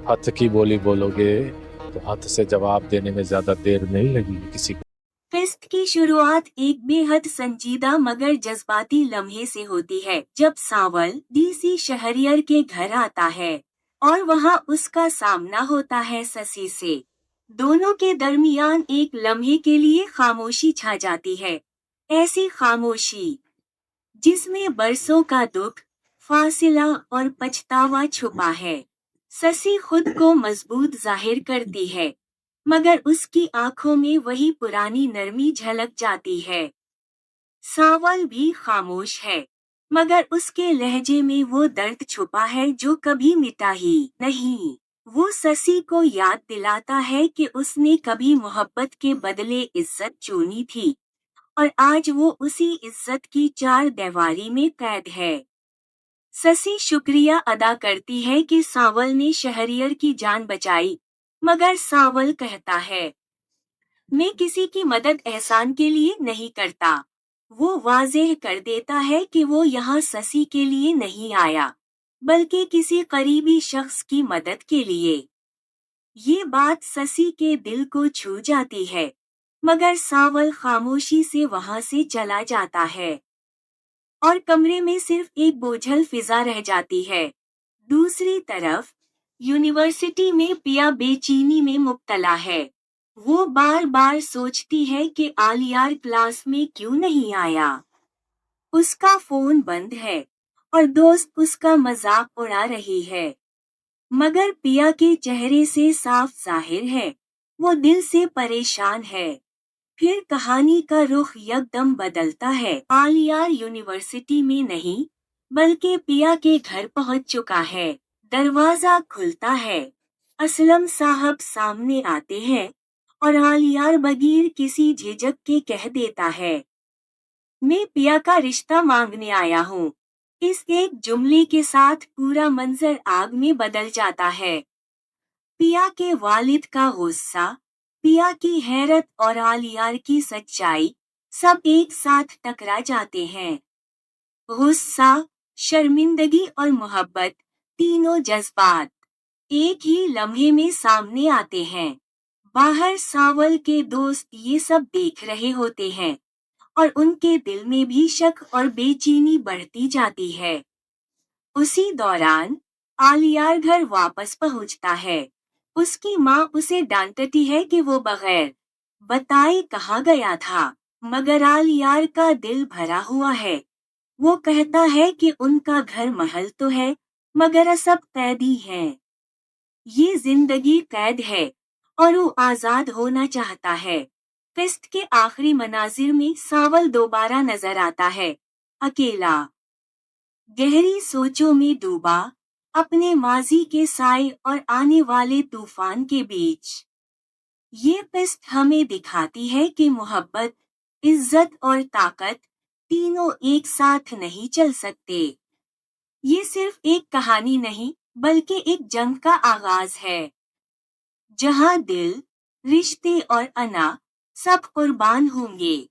हथ की बोली बोलोगे तो हथ से जवाब देने में ज्यादा देर नहीं लगेगी किसी को। फिस्ट की शुरुआत एक बेहद संजीदा मगर जज्बाती लम्हे से होती है जब सावल डीसी शहरियर के घर आता है और वहां उसका सामना होता है ससी से। दोनों के दरमियान एक लम्हे के लिए खामोशी छा जाती है, ऐसी खामोशी जिसमें बरसों का दुख, फासिला और पछतावा छुपा है। ससी खुद को मजबूत जाहिर करती है, मगर उसकी आंखों में वही पुरानी नरमी झलक जाती है। सावल भी खामोश है, मगर उसके लहजे में वो दर्द छुपा है जो कभी मिटा ही नहीं। वो ससी को याद दिलाता है कि उसने कभी मोहब्बत के बदले इज्जत चुनी थी, और आज वो उसी इज्जत की चार दीवारी में कैद है। ससी शुक्रिया अदा करती है कि सावल ने शहरियर की जान बचाई, मगर सावल कहता है, मैं किसी की मदद एहसान के लिए नहीं करता। वो वाज़ेह कर देता है कि वो यहाँ ससी के लिए नहीं आया, बल्कि किसी करीबी शख्स की मदद के लिए। ये बात ससी के दिल को छू जाती है, मगर सावल खामोशी से वहां से चला जाता है और कमरे में सिर्फ एक बोझल फिजा रह जाती है। दूसरी तरफ यूनिवर्सिटी में पिया बेचैनी में मुब्तला है। वो बार बार सोचती है कि आलियार क्लास में क्यों नहीं आया। उसका फोन बंद है और दोस्त उसका मजाक उड़ा रही है, मगर पिया के चेहरे से साफ जाहिर है, वो दिल से परेशान है। फिर कहानी का रुख यकदम बदलता है। आलियार यूनिवर्सिटी में नहीं, बल्कि पिया के घर पहुंच चुका है। दरवाजा खुलता है, असलम साहब सामने आते हैं और आलियार बगैर किसी झिझक के कह देता है, मैं पिया का रिश्ता मांगने आया हूँ। इस एक जुमले के साथ पूरा मंजर आग में बदल जाता है। पिया के वालिद का गुस्सा, पिया की हैरत और आलियार की सच्चाई, सब एक साथ टकरा जाते हैं। गुस्सा, शर्मिंदगी और मोहब्बत, तीनों जज्बात एक ही लम्हे में सामने आते हैं। बाहर सावल के दोस्त ये सब देख रहे होते हैं और उनके दिल में भी शक और बेचैनी बढ़ती जाती है। उसी दौरान आलियार घर वापस पहुंचता है। उसकी माँ उसे डांटती है कि वो बगैर बताए कहाँ गया था, मगर आलियार का दिल भरा हुआ है। वो कहता है कि उनका घर महल तो है, मगर सब कैदी हैं। ये जिंदगी कैद है और वो आजाद होना चाहता है। किस्त के आखिरी मनाजिर में सावल दोबारा नजर आता है, अकेला, गहरी सोचों में डूबा, अपने माजी के साए और आने वाले तूफान के बीच। ये किस्त हमें दिखाती है कि मोहब्बत, इज्जत और ताकत तीनों एक साथ नहीं चल सकते। ये सिर्फ एक कहानी नहीं, बल्कि एक जंग का आगाज है, जहां दिल, रिश्ते और अना सब कुर्बान होंगे।